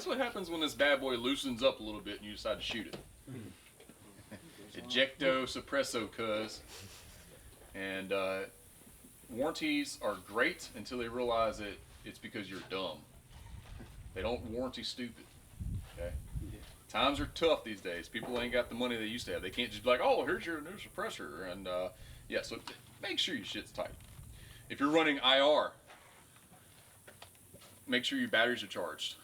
guess what happens when this bad boy loosens up a little bit and you decide to shoot it? Ejecto suppresso, cuz. And warranties are great until they realize that it's because you're dumb. They don't warranty stupid. Okay? Times are tough these days. People ain't got the money they used to have. They can't just be like, oh, here's your new suppressor. And yeah, so make sure your shit's tight. If you're running IR, make sure your batteries are charged.